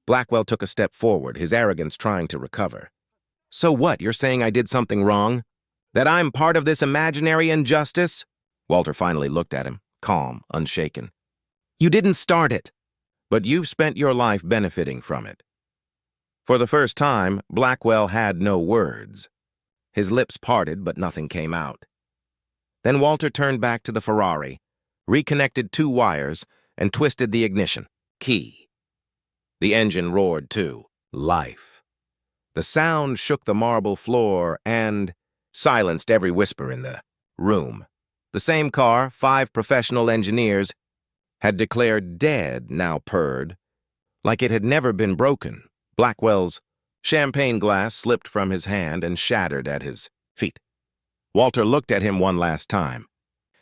Blackwell took a step forward, his arrogance trying to recover. So what, you're saying I did something wrong? That I'm part of this imaginary injustice? Walter finally looked at him, calm, unshaken. You didn't start it, but you've spent your life benefiting from it. For the first time, Blackwell had no words. His lips parted, but nothing came out. Then Walter turned back to the Ferrari, reconnected 2 wires, and twisted the ignition. Key. The engine roared too. Life. The sound shook the marble floor and silenced every whisper in the room. The same car, 5 professional engineers, had declared dead, now purred, like it had never been broken. Blackwell's champagne glass slipped from his hand and shattered at his feet. Walter looked at him one last time.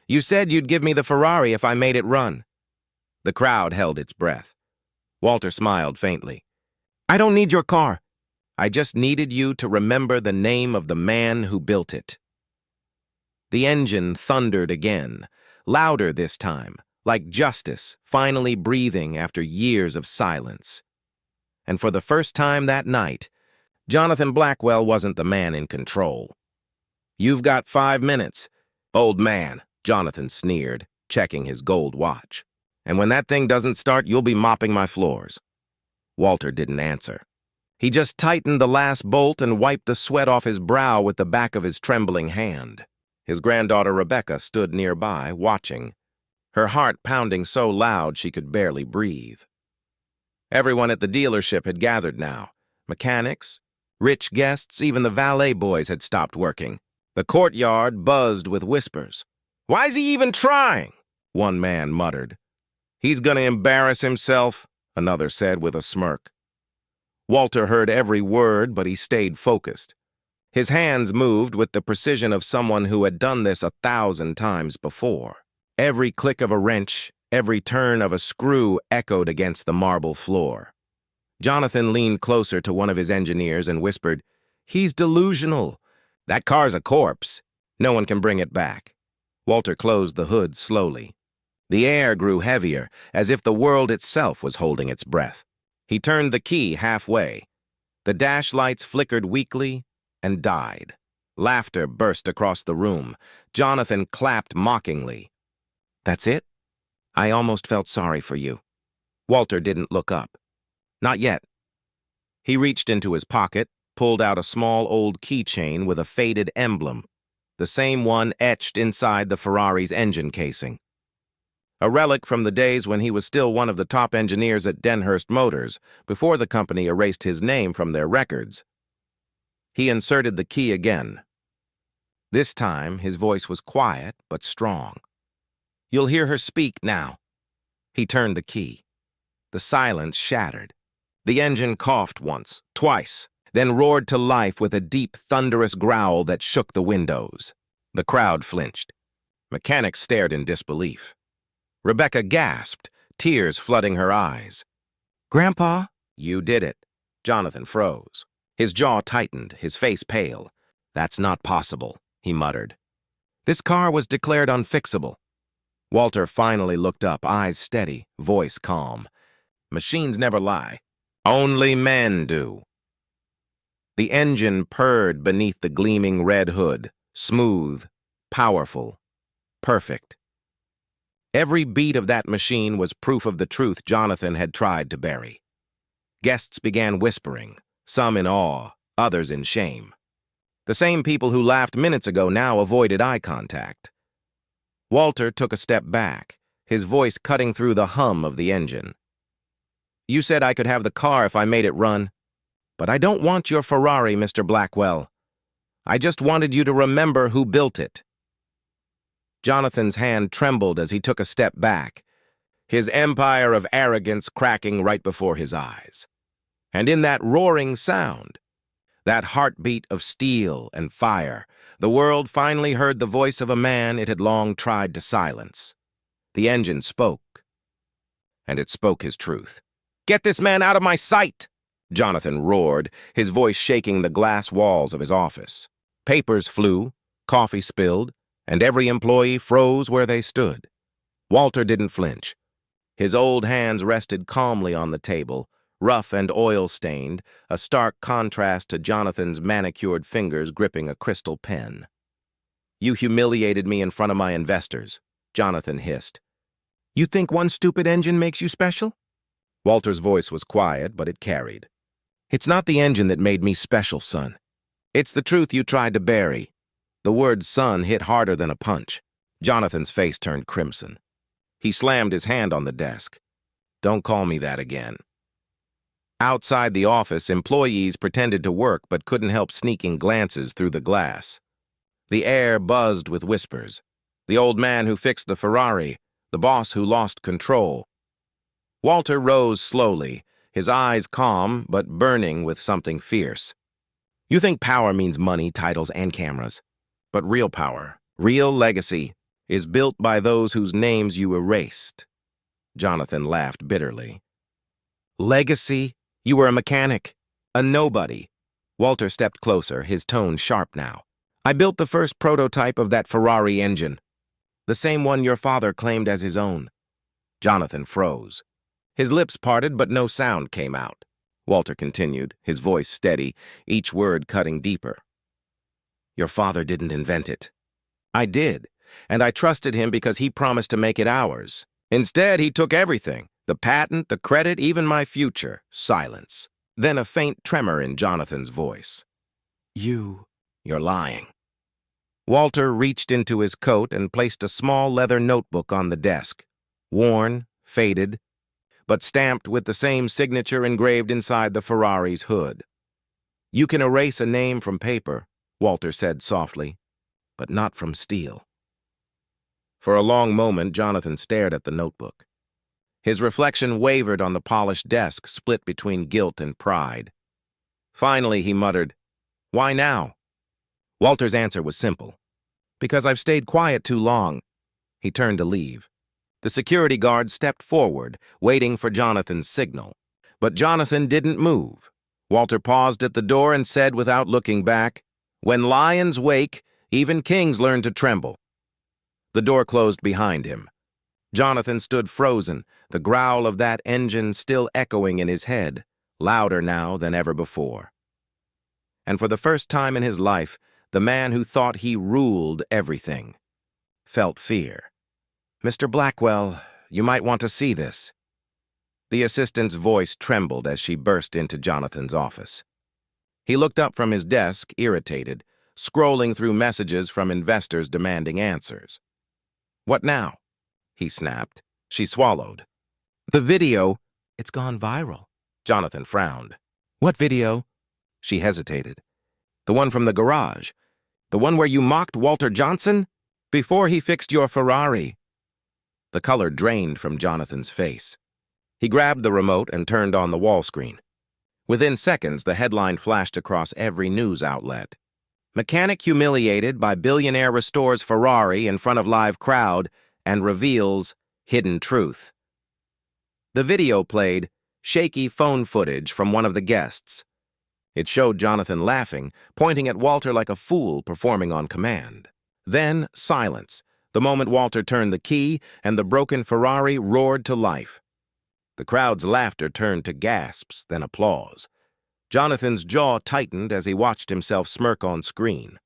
You said you'd give me the Ferrari if I made it run. The crowd held its breath. Walter smiled faintly. I don't need your car. I just needed you to remember the name of the man who built it. The engine thundered again, louder this time, like justice finally breathing after years of silence. And for the first time that night, Jonathan Blackwell wasn't the man in control. You've got 5 minutes, old man, Jonathan sneered, checking his gold watch. And when that thing doesn't start, you'll be mopping my floors. Walter didn't answer. He just tightened the last bolt and wiped the sweat off his brow with the back of his trembling hand. His granddaughter Rebecca stood nearby, watching, her heart pounding so loud she could barely breathe. Everyone at the dealership had gathered now. Mechanics, rich guests, even the valet boys had stopped working. The courtyard buzzed with whispers. Why's he even trying? One man muttered. He's gonna embarrass himself, another said with a smirk. Walter heard every word, but he stayed focused. His hands moved with the precision of someone who had done this 1,000 times before. Every click of a wrench, every turn of a screw echoed against the marble floor. Jonathan leaned closer to one of his engineers and whispered, He's delusional. That car's a corpse. No one can bring it back. Walter closed the hood slowly. The air grew heavier, as if the world itself was holding its breath. He turned the key halfway. The dash lights flickered weakly and died. Laughter burst across the room. Jonathan clapped mockingly. That's it? I almost felt sorry for you. Walter didn't look up. Not yet. He reached into his pocket, pulled out a small old keychain with a faded emblem, the same one etched inside the Ferrari's engine casing. A relic from the days when he was still one of the top engineers at Denhurst Motors, before the company erased his name from their records. He inserted the key again. This time, his voice was quiet but strong. You'll hear her speak now. He turned the key. The silence shattered. The engine coughed once, twice, then roared to life with a deep, thunderous growl that shook the windows. The crowd flinched. Mechanics stared in disbelief. Rebecca gasped, tears flooding her eyes. Grandpa? You did it. Jonathan froze. His jaw tightened, his face pale. That's not possible, he muttered. This car was declared unfixable. Walter finally looked up, eyes steady, voice calm. Machines never lie. Only men do. The engine purred beneath the gleaming red hood, smooth, powerful, perfect. Every beat of that machine was proof of the truth Jonathan had tried to bury. Guests began whispering, some in awe, others in shame. The same people who laughed minutes ago now avoided eye contact. Walter took a step back, his voice cutting through the hum of the engine. You said I could have the car if I made it run. But I don't want your Ferrari, Mr. Blackwell. I just wanted you to remember who built it. Jonathan's hand trembled as he took a step back, his empire of arrogance cracking right before his eyes. And in that roaring sound, that heartbeat of steel and fire, the world finally heard the voice of a man it had long tried to silence. The engine spoke, and it spoke his truth. Get this man out of my sight! Jonathan roared, his voice shaking the glass walls of his office. Papers flew, coffee spilled, and every employee froze where they stood. Walter didn't flinch. His old hands rested calmly on the table, rough and oil-stained, a stark contrast to Jonathan's manicured fingers gripping a crystal pen. "You humiliated me in front of my investors," Jonathan hissed. "You think one stupid engine makes you special?" Walter's voice was quiet, but it carried. "It's not the engine that made me special, son. It's the truth you tried to bury." The word son hit harder than a punch. Jonathan's face turned crimson. He slammed his hand on the desk. "Don't call me that again." Outside the office, employees pretended to work but couldn't help sneaking glances through the glass. The air buzzed with whispers. The old man who fixed the Ferrari, the boss who lost control. Walter rose slowly, his eyes calm but burning with something fierce. "You think power means money, titles, and cameras. But real power, real legacy, is built by those whose names you erased." Jonathan laughed bitterly. "Legacy? You were a mechanic, a nobody." Walter stepped closer, his tone sharp now. "I built the first prototype of that Ferrari engine, the same one your father claimed as his own." Jonathan froze. His lips parted, but no sound came out. Walter continued, his voice steady, each word cutting deeper. "Your father didn't invent it. I did, and I trusted him because he promised to make it ours. Instead, he took everything, the patent, the credit, even my future." Silence. Then a faint tremor in Jonathan's voice. "You're lying." Walter reached into his coat and placed a small leather notebook on the desk. Worn, faded, but stamped with the same signature engraved inside the Ferrari's hood. "You can erase a name from paper," Walter said softly, "but not from steel." For a long moment, Jonathan stared at the notebook. His reflection wavered on the polished desk, split between guilt and pride. Finally, he muttered, "Why now?" Walter's answer was simple. "Because I've stayed quiet too long." He turned to leave. The security guard stepped forward, waiting for Jonathan's signal. But Jonathan didn't move. Walter paused at the door and said without looking back, "When lions wake, even kings learn to tremble." The door closed behind him. Jonathan stood frozen, the growl of that engine still echoing in his head, louder now than ever before. And for the first time in his life, the man who thought he ruled everything felt fear. "Mr. Blackwell, you might want to see this." The assistant's voice trembled as she burst into Jonathan's office. He looked up from his desk, irritated, scrolling through messages from investors demanding answers. "What now?" he snapped. She swallowed. "The video, it's gone viral." Jonathan frowned. "What video?" She hesitated. "The one from the garage. The one where you mocked Walter Johnson? Before he fixed your Ferrari." The color drained from Jonathan's face. He grabbed the remote and turned on the wall screen. Within seconds, the headline flashed across every news outlet. "Mechanic humiliated by billionaire restores Ferrari in front of live crowd and reveals hidden truth." The video played shaky phone footage from one of the guests. It showed Jonathan laughing, pointing at Walter like a fool performing on command. Then silence, the moment Walter turned the key and the broken Ferrari roared to life. The crowd's laughter turned to gasps, then applause. Jonathan's jaw tightened as he watched himself smirk on screen.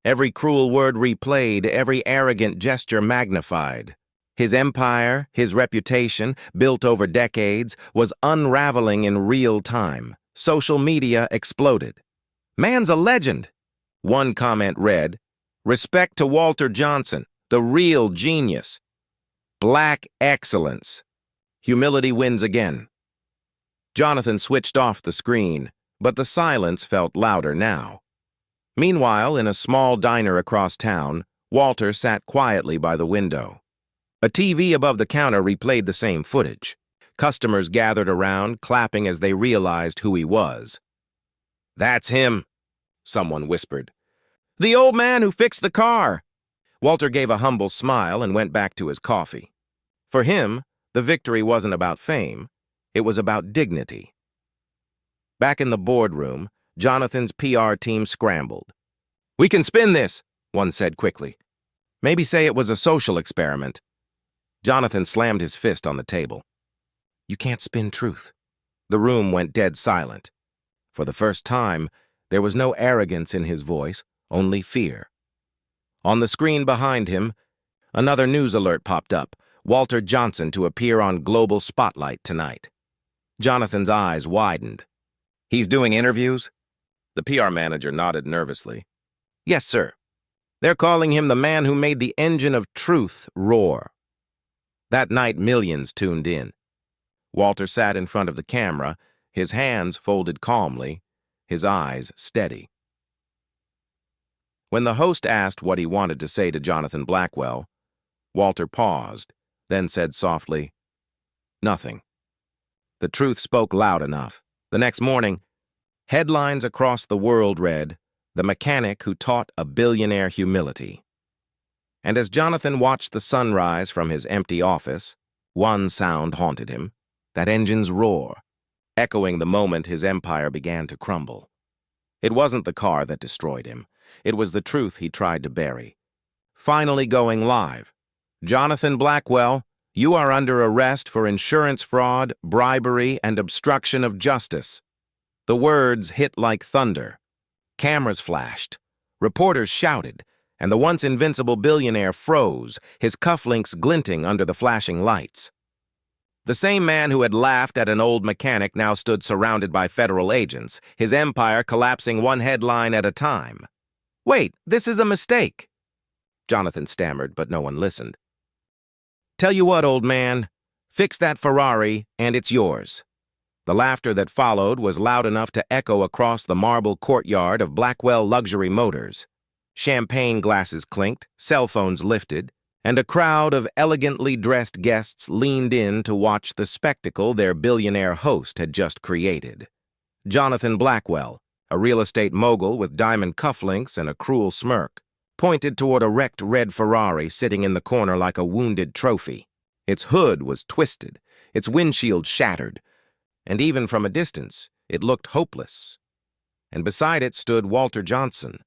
Every cruel word replayed, every arrogant gesture magnified. His empire, his reputation, built over decades, was unraveling in real time. Social media exploded. "Man's a legend," one comment read. "Respect to Walter Johnson, the real genius." "Black excellence." Humility wins again. Jonathan switched off the screen, but the silence felt louder now. Meanwhile, in a small diner across town, Walter sat quietly by the window. A TV above the counter replayed the same footage. Customers gathered around, clapping as they realized who he was. "That's him," someone whispered. "The old man who fixed the car." Walter gave a humble smile and went back to his coffee. For him, the victory wasn't about fame. It was about dignity. Back in the boardroom, Jonathan's PR team scrambled. "We can spin this," one said quickly. "Maybe say it was a social experiment." Jonathan slammed his fist on the table. "You can't spin truth. The room went dead silent. For the first time, there was no arrogance in his voice, only fear. On the screen behind him, another news alert popped up. Walter Johnson to appear on Global Spotlight tonight. Jonathan's eyes widened. He's doing interviews? The PR manager nodded nervously. Yes, sir. They're calling him the man who made the engine of truth roar. That night, millions tuned in. Walter sat in front of the camera, his hands folded calmly, his eyes steady. When the host asked what he wanted to say to Jonathan Blackwell, Walter paused, then said softly, "Nothing." The truth spoke loud enough. The next morning, headlines across the world read, "The mechanic who taught a billionaire humility." And as Jonathan watched the sunrise from his empty office, one sound haunted him, that engine's roar, echoing the moment his empire began to crumble. It wasn't the car that destroyed him. It was the truth he tried to bury. Finally going live. Jonathan Blackwell, you are under arrest for insurance fraud, bribery, and obstruction of justice. The words hit like thunder. Cameras flashed. Reporters shouted, and the once invincible billionaire froze, his cufflinks glinting under the flashing lights. The same man who had laughed at an old mechanic now stood surrounded by federal agents, his empire collapsing one headline at a time. "Wait, this is a mistake." Jonathan stammered, but no one listened. "Tell you what, old man, fix that Ferrari, and it's yours." The laughter that followed was loud enough to echo across the marble courtyard of Blackwell Luxury Motors. Champagne glasses clinked, cell phones lifted, and a crowd of elegantly dressed guests leaned in to watch the spectacle their billionaire host had just created. Jonathan Blackwell, a real estate mogul with diamond cufflinks and a cruel smirk, pointed toward a wrecked red Ferrari sitting in the corner like a wounded trophy. Its hood was twisted, its windshield shattered, and even from a distance, it looked hopeless. And beside it stood Walter Johnson,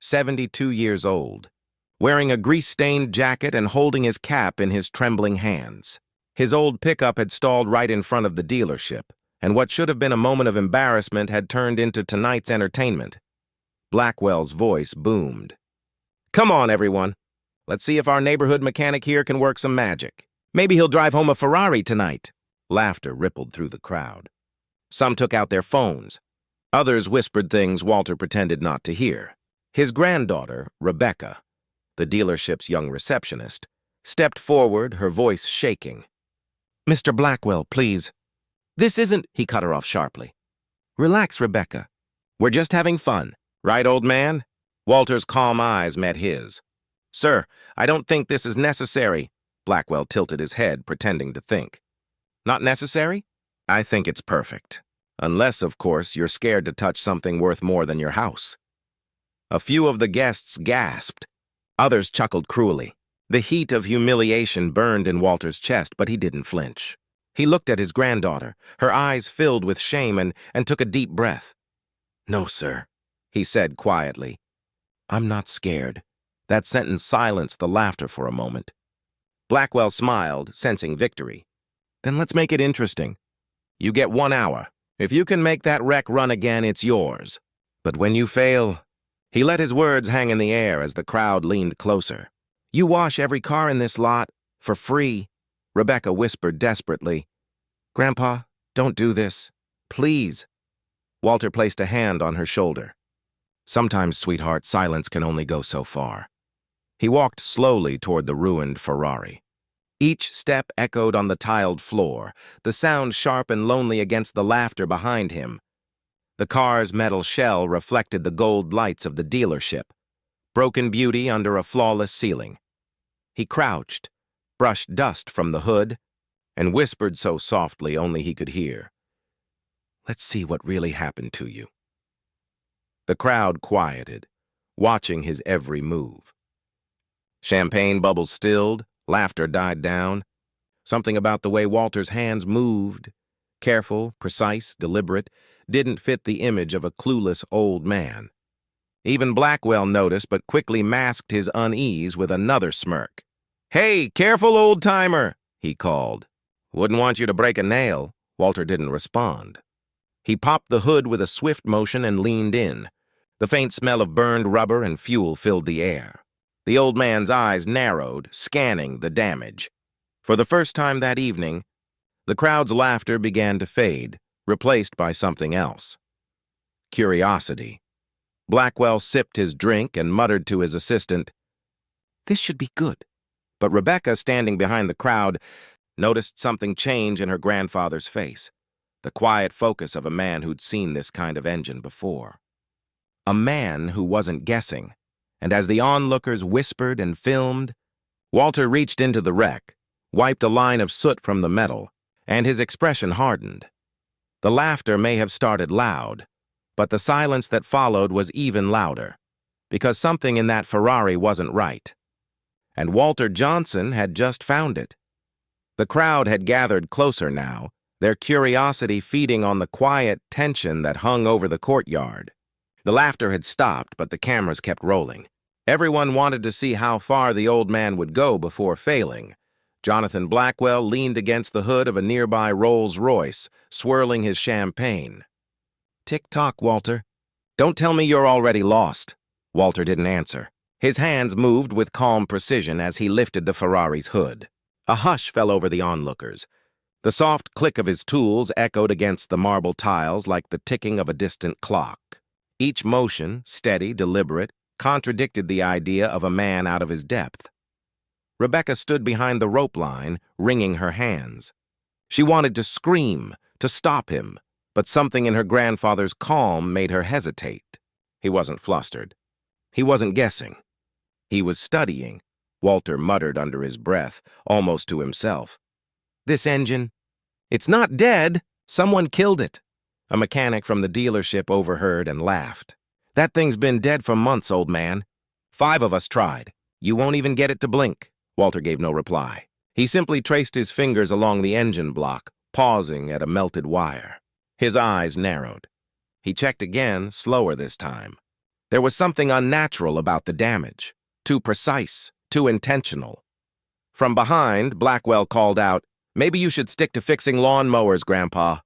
72 years old, wearing a grease-stained jacket and holding his cap in his trembling hands. His old pickup had stalled right in front of the dealership, and what should have been a moment of embarrassment had turned into tonight's entertainment. Blackwell's voice boomed. "Come on, everyone. Let's see if our neighborhood mechanic here can work some magic. Maybe he'll drive home a Ferrari tonight." Laughter rippled through the crowd. Some took out their phones. Others whispered things Walter pretended not to hear. His granddaughter, Rebecca, the dealership's young receptionist, stepped forward, her voice shaking. "Mr. Blackwell, please. This isn't—" He cut her off sharply. "Relax, Rebecca. We're just having fun. Right, old man?" Walter's calm eyes met his. "Sir, I don't think this is necessary." Blackwell tilted his head, pretending to think. "Not necessary? I think it's perfect. Unless, of course, you're scared to touch something worth more than your house." A few of the guests gasped. Others chuckled cruelly. The heat of humiliation burned in Walter's chest, but he didn't flinch. He looked at his granddaughter, her eyes filled with shame, and took a deep breath. "No, sir," he said quietly. "I'm not scared." That sentence silenced the laughter for a moment. Blackwell smiled, sensing victory. "Then let's make it interesting. You get 1 hour. If you can make that wreck run again, it's yours. But when you fail—" He let his words hang in the air as the crowd leaned closer. "You wash every car in this lot, for free," Rebecca whispered desperately. "Grandpa, don't do this. Please." Walter placed a hand on her shoulder. "Sometimes, sweetheart, silence can only go so far." He walked slowly toward the ruined Ferrari. Each step echoed on the tiled floor, the sound sharp and lonely against the laughter behind him. The car's metal shell reflected the gold lights of the dealership, broken beauty under a flawless ceiling. He crouched, brushed dust from the hood, and whispered so softly only he could hear, "Let's see what really happened to you." The crowd quieted, watching his every move. Champagne bubbles stilled, laughter died down. Something about the way Walter's hands moved, careful, precise, deliberate, didn't fit the image of a clueless old man. Even Blackwell noticed, but quickly masked his unease with another smirk. "Hey, careful, old-timer," he called. "Wouldn't want you to break a nail," Walter didn't respond. He popped the hood with a swift motion and leaned in. The faint smell of burned rubber and fuel filled the air. The old man's eyes narrowed, scanning the damage. For the first time that evening, the crowd's laughter began to fade, replaced by something else. Curiosity. Blackwell sipped his drink and muttered to his assistant, "This should be good." But Rebecca, standing behind the crowd, noticed something change in her grandfather's face, the quiet focus of a man who'd seen this kind of engine before. A man who wasn't guessing, and as the onlookers whispered and filmed, Walter reached into the wreck, wiped a line of soot from the metal, and his expression hardened. The laughter may have started loud, but the silence that followed was even louder, because something in that Ferrari wasn't right. And Walter Johnson had just found it. The crowd had gathered closer now, their curiosity feeding on the quiet tension that hung over the courtyard. The laughter had stopped, but the cameras kept rolling. Everyone wanted to see how far the old man would go before failing. Jonathan Blackwell leaned against the hood of a nearby Rolls-Royce, swirling his champagne. "Tick-tock, Walter. Don't tell me you're already lost." Walter didn't answer. His hands moved with calm precision as he lifted the Ferrari's hood. A hush fell over the onlookers. The soft click of his tools echoed against the marble tiles like the ticking of a distant clock. Each motion, steady, deliberate, contradicted the idea of a man out of his depth. Rebecca stood behind the rope line, wringing her hands. She wanted to scream, to stop him, but something in her grandfather's calm made her hesitate. He wasn't flustered. He wasn't guessing. He was studying, Walter muttered under his breath, almost to himself. "This engine, it's not dead. Someone killed it." A mechanic from the dealership overheard and laughed. "That thing's been dead for months, old man. 5 of us tried. You won't even get it to blink." Walter gave no reply. He simply traced his fingers along the engine block, pausing at a melted wire. His eyes narrowed. He checked again, slower this time. There was something unnatural about the damage. Too precise, too intentional. From behind, Blackwell called out, "Maybe you should stick to fixing lawnmowers, Grandpa.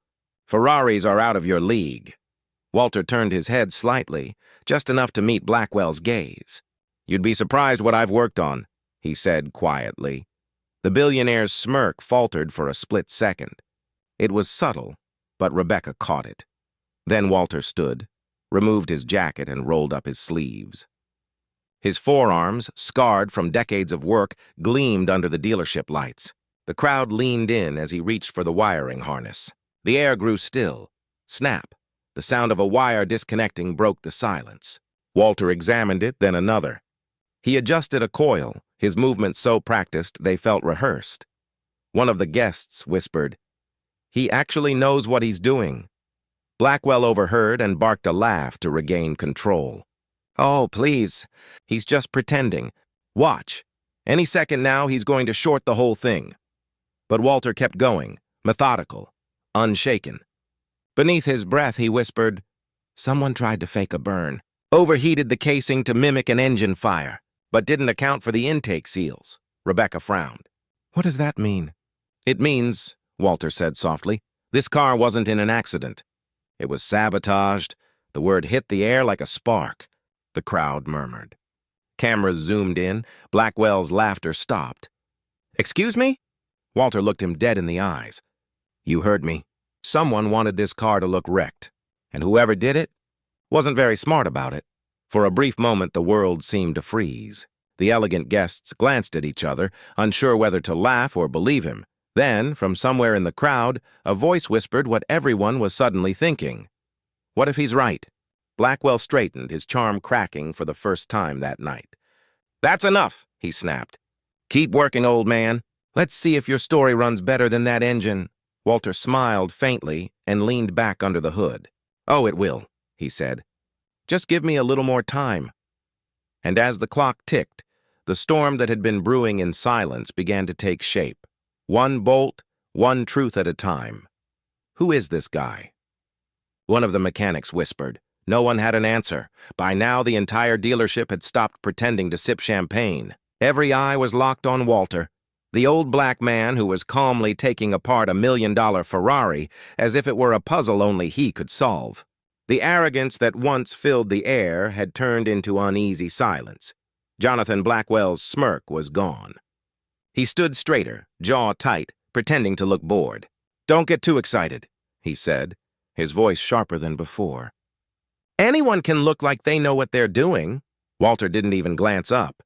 Ferraris are out of your league." Walter turned his head slightly, just enough to meet Blackwell's gaze. "You'd be surprised what I've worked on," he said quietly. The billionaire's smirk faltered for a split second. It was subtle, but Rebecca caught it. Then Walter stood, removed his jacket and rolled up his sleeves. His forearms, scarred from decades of work, gleamed under the dealership lights. The crowd leaned in as he reached for the wiring harness. The air grew still. Snap. The sound of a wire disconnecting broke the silence. Walter examined it, then another. He adjusted a coil, his movements so practiced they felt rehearsed. One of the guests whispered, "He actually knows what he's doing." Blackwell overheard and barked a laugh to regain control. "Oh, please. He's just pretending. Watch. Any second now, he's going to short the whole thing." But Walter kept going, methodical, unshaken. Beneath his breath, he whispered, "Someone tried to fake a burn. Overheated the casing to mimic an engine fire, but didn't account for the intake seals." Rebecca frowned. "What does that mean?" "It means," Walter said softly, "this car wasn't in an accident. It was sabotaged. The word hit the air like a spark." The crowd murmured. Cameras zoomed in. Blackwell's laughter stopped. "Excuse me?" Walter looked him dead in the eyes. "You heard me. Someone wanted this car to look wrecked, and whoever did it wasn't very smart about it." For a brief moment, the world seemed to freeze. The elegant guests glanced at each other, unsure whether to laugh or believe him. Then, from somewhere in the crowd, a voice whispered what everyone was suddenly thinking. What if he's right? Blackwell straightened, his charm cracking for the first time that night. "That's enough," he snapped. "Keep working, old man. Let's see if your story runs better than that engine." Walter smiled faintly and leaned back under the hood. "Oh, it will," he said. "Just give me a little more time." And as the clock ticked, the storm that had been brewing in silence began to take shape. One bolt, one truth at a time. "Who is this guy?" One of the mechanics whispered. No one had an answer. By now, the entire dealership had stopped pretending to sip champagne. Every eye was locked on Walter. The old black man who was calmly taking apart a $1 million Ferrari as if it were a puzzle only he could solve. The arrogance that once filled the air had turned into uneasy silence. Jonathan Blackwell's smirk was gone. He stood straighter, jaw tight, pretending to look bored. "Don't get too excited," he said, his voice sharper than before. "Anyone can look like they know what they're doing." Walter didn't even glance up.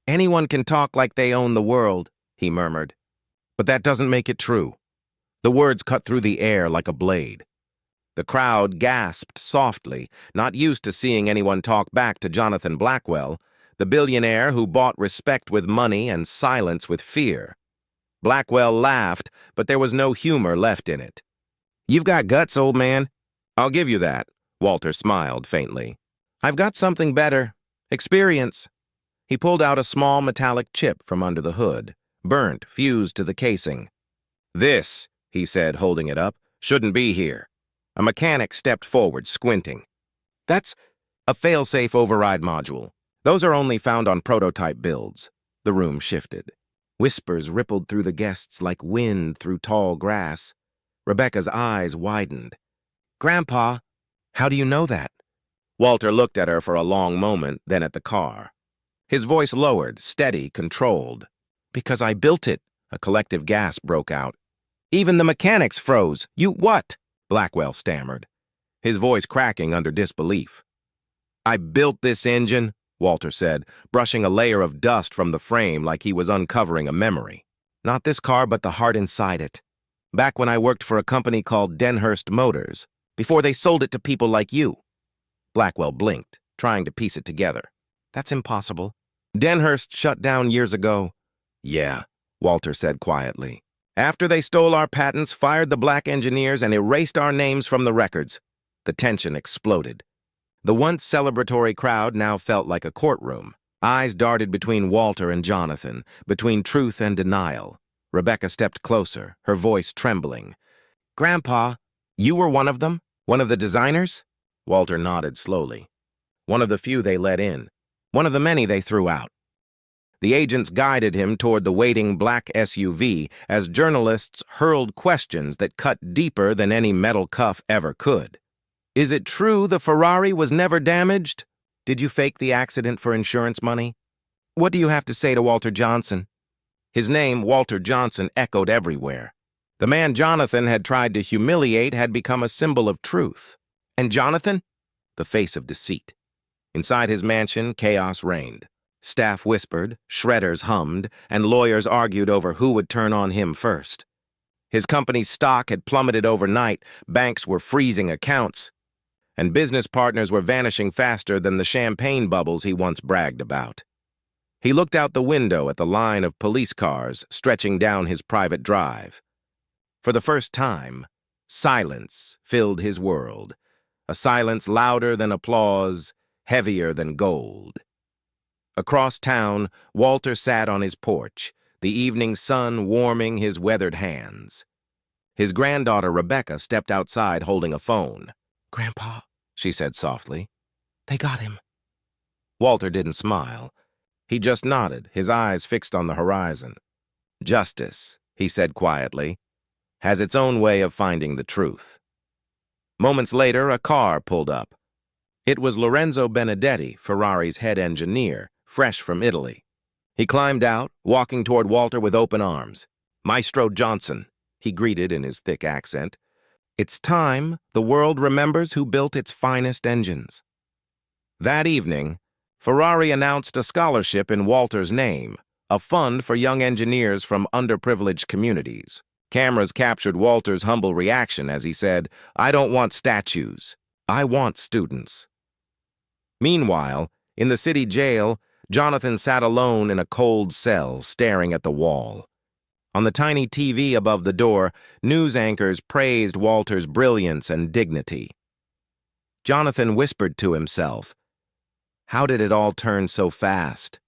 "Anyone can talk like they own the world," he murmured. "But that doesn't make it true." The words cut through the air like a blade. The crowd gasped softly, not used to seeing anyone talk back to Jonathan Blackwell, the billionaire who bought respect with money and silence with fear. Blackwell laughed, but there was no humor left in it. "You've got guts, old man." "I'll give you that," Walter smiled faintly. "I've got something better. Experience." He pulled out a small metallic chip from under the hood, burnt, fused to the casing. "This," he said, holding it up, "shouldn't be here." A mechanic stepped forward, squinting. "That's a fail-safe override module. Those are only found on prototype builds." The room shifted. Whispers rippled through the guests like wind through tall grass. Rebecca's eyes widened. "Grandpa, how do you know that?" Walter looked at her for a long moment, then at the car. His voice lowered, steady, controlled. "Because I built it," a collective gasp broke out. "Even the mechanics froze. You what?" Blackwell stammered, his voice cracking under disbelief. "I built this engine," Walter said, brushing a layer of dust from the frame like he was uncovering a memory. "Not this car, but the heart inside it. Back when I worked for a company called Denhurst Motors, before they sold it to people like you." Blackwell blinked, trying to piece it together. "That's impossible. Denhurst shut down years ago." "Yeah," Walter said quietly. "After they stole our patents, fired the black engineers, and erased our names from the records." The tension exploded. The once celebratory crowd now felt like a courtroom. Eyes darted between Walter and Jonathan, between truth and denial. Rebecca stepped closer, her voice trembling. "Grandpa, you were one of them? One of the designers?" Walter nodded slowly. "One of the few they let in. One of the many they threw out." The agents guided him toward the waiting black SUV as journalists hurled questions that cut deeper than any metal cuff ever could. "Is it true the Ferrari was never damaged? Did you fake the accident for insurance money? What do you have to say to Walter Johnson?" His name, Walter Johnson, echoed everywhere. The man Jonathan had tried to humiliate had become a symbol of truth. And Jonathan? The face of deceit. Inside his mansion, chaos reigned. Staff whispered, shredders hummed, and lawyers argued over who would turn on him first. His company's stock had plummeted overnight, banks were freezing accounts, and business partners were vanishing faster than the champagne bubbles he once bragged about. He looked out the window at the line of police cars stretching down his private drive. For the first time, silence filled his world, a silence louder than applause, heavier than gold. Across town, Walter sat on his porch, the evening sun warming his weathered hands. His granddaughter Rebecca stepped outside holding a phone. "Grandpa," she said softly, "they got him." Walter didn't smile. He just nodded, his eyes fixed on the horizon. "Justice," he said quietly, "has its own way of finding the truth." Moments later, a car pulled up. It was Lorenzo Benedetti, Ferrari's head engineer, fresh from Italy. He climbed out, walking toward Walter with open arms. "Maestro Johnson," he greeted in his thick accent. "It's time the world remembers who built its finest engines." That evening, Ferrari announced a scholarship in Walter's name, a fund for young engineers from underprivileged communities. Cameras captured Walter's humble reaction as he said, "I don't want statues. I want students." Meanwhile, in the city jail, Jonathan sat alone in a cold cell, staring at the wall. On the tiny TV above the door, news anchors praised Walter's brilliance and dignity. Jonathan whispered to himself, "How did it all turn so fast?"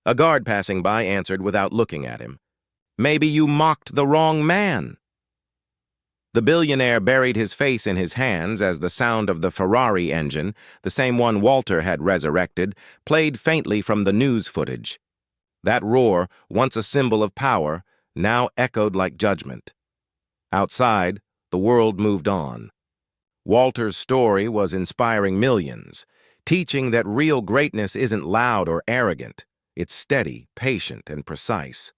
A guard passing by answered without looking at him, "Maybe you mocked the wrong man." The billionaire buried his face in his hands as the sound of the Ferrari engine, the same one Walter had resurrected, played faintly from the news footage. That roar, once a symbol of power, now echoed like judgment. Outside, the world moved on. Walter's story was inspiring millions, teaching that real greatness isn't loud or arrogant. It's steady, patient, and precise.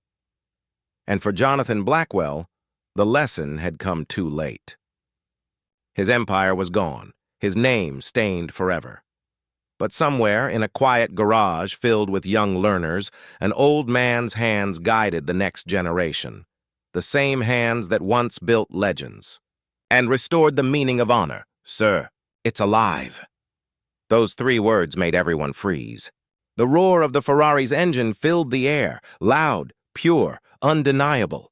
And for Jonathan Blackwell, the lesson had come too late. His empire was gone, his name stained forever. But somewhere, in a quiet garage filled with young learners, an old man's hands guided the next generation, the same hands that once built legends, and restored the meaning of honor. Sir, it's alive. Those 3 words made everyone freeze. The roar of the Ferrari's engine filled the air, loud, pure, undeniable.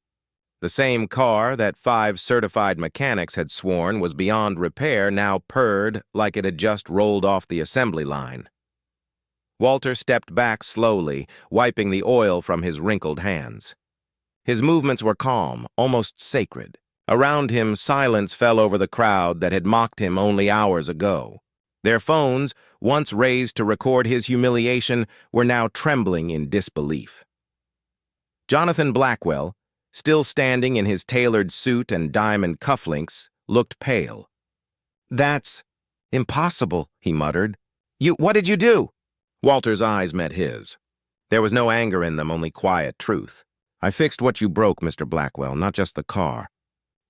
The same car that 5 certified mechanics had sworn was beyond repair now purred like it had just rolled off the assembly line. Walter stepped back slowly, wiping the oil from his wrinkled hands. His movements were calm, almost sacred. Around him, silence fell over the crowd that had mocked him only hours ago. Their phones, once raised to record his humiliation, were now trembling in disbelief. Jonathan Blackwell, still standing in his tailored suit and diamond cufflinks, looked pale. "That's impossible," he muttered. What did you do?" Walter's eyes met his. There was no anger in them, only quiet truth. "I fixed what you broke, Mr. Blackwell, not just the car,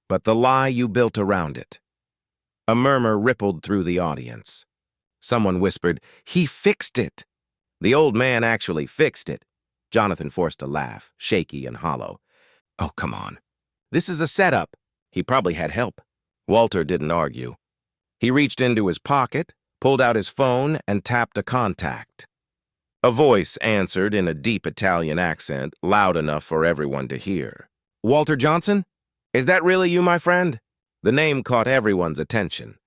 but the lie you built around it." A murmur rippled through the audience. Someone whispered, "He fixed it." The old man actually fixed it. Jonathan forced a laugh, shaky and hollow. "Oh, come on. This is a setup." He probably had help. Walter didn't argue. He reached into his pocket, pulled out his phone, and tapped a contact. A voice answered in a deep Italian accent, loud enough for everyone to hear. "Walter Johnson? Is that really you, my friend?" The name caught everyone's attention.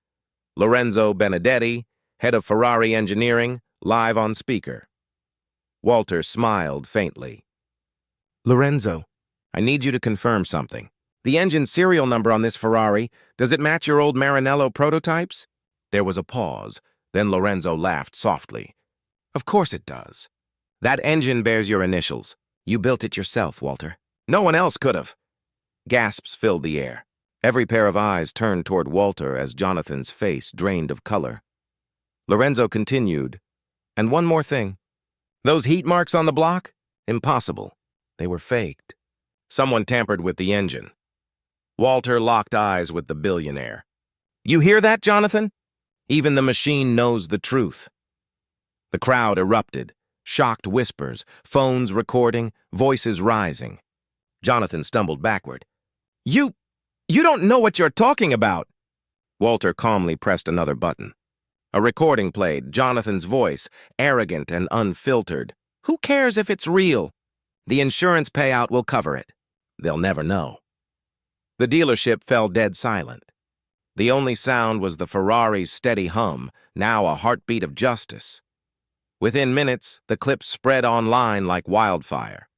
Lorenzo Benedetti, head of Ferrari Engineering, live on speaker. Walter smiled faintly. "Lorenzo, I need you to confirm something. The engine serial number on this Ferrari, does it match your old Maranello prototypes?" There was a pause, then Lorenzo laughed softly. "Of course it does. That engine bears your initials. You built it yourself, Walter. No one else could have." Gasps filled the air. Every pair of eyes turned toward Walter as Jonathan's face drained of color. Lorenzo continued, "And one more thing. Those heat marks on the block? Impossible. They were faked. Someone tampered with the engine." Walter locked eyes with the billionaire. "You hear that, Jonathan? Even the machine knows the truth." The crowd erupted, shocked whispers, phones recording, voices rising. Jonathan stumbled backward. You don't know what you're talking about." Walter calmly pressed another button. A recording played, Jonathan's voice, arrogant and unfiltered. "Who cares if it's real? The insurance payout will cover it. They'll never know." The dealership fell dead silent. The only sound was the Ferrari's steady hum, now a heartbeat of justice. Within minutes, the clip spread online like wildfire.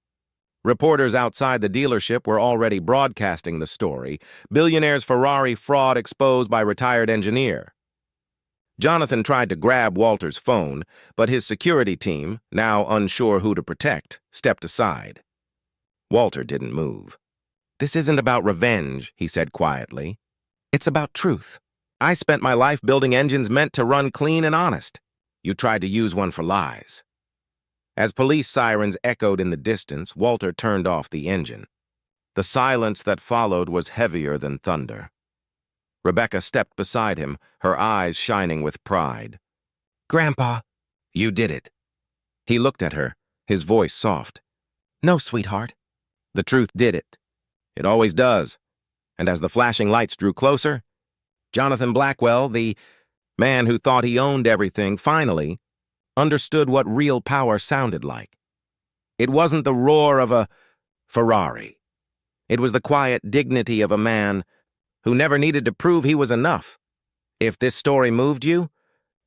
Reporters outside the dealership were already broadcasting the story, Billionaire's Ferrari fraud exposed by retired engineer. Jonathan tried to grab Walter's phone, but his security team, now unsure who to protect, stepped aside. Walter didn't move. "This isn't about revenge," he said quietly. "It's about truth. I spent my life building engines meant to run clean and honest. You tried to use one for lies." As police sirens echoed in the distance, Walter turned off the engine. The silence that followed was heavier than thunder. Rebecca stepped beside him, her eyes shining with pride. "Grandpa, you did it." He looked at her, his voice soft. "No, sweetheart. The truth did it. It always does." And as the flashing lights drew closer, Jonathan Blackwell, the man who thought he owned everything, finally understood what real power sounded like. It wasn't the roar of a Ferrari. It was the quiet dignity of a man who never needed to prove he was enough. If this story moved you,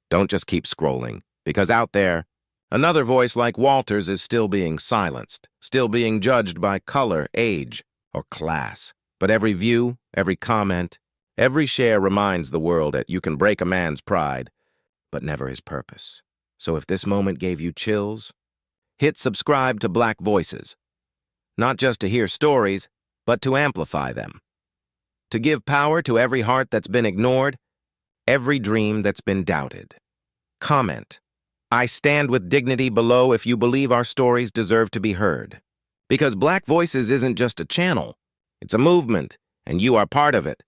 don't just keep scrolling, because out there, another voice like Walter's is still being silenced, still being judged by color, age, or class. But every view, every comment, every share reminds the world that you can break a man's pride, but never his purpose. So if this moment gave you chills, Hit subscribe to Black Voices, not just to hear stories, but to amplify them. To give power to every heart that's been ignored, every dream that's been doubted. Comment. I stand with dignity below if you believe our stories deserve to be heard. Because Black Voices isn't just a channel, it's a movement, and you are part of it.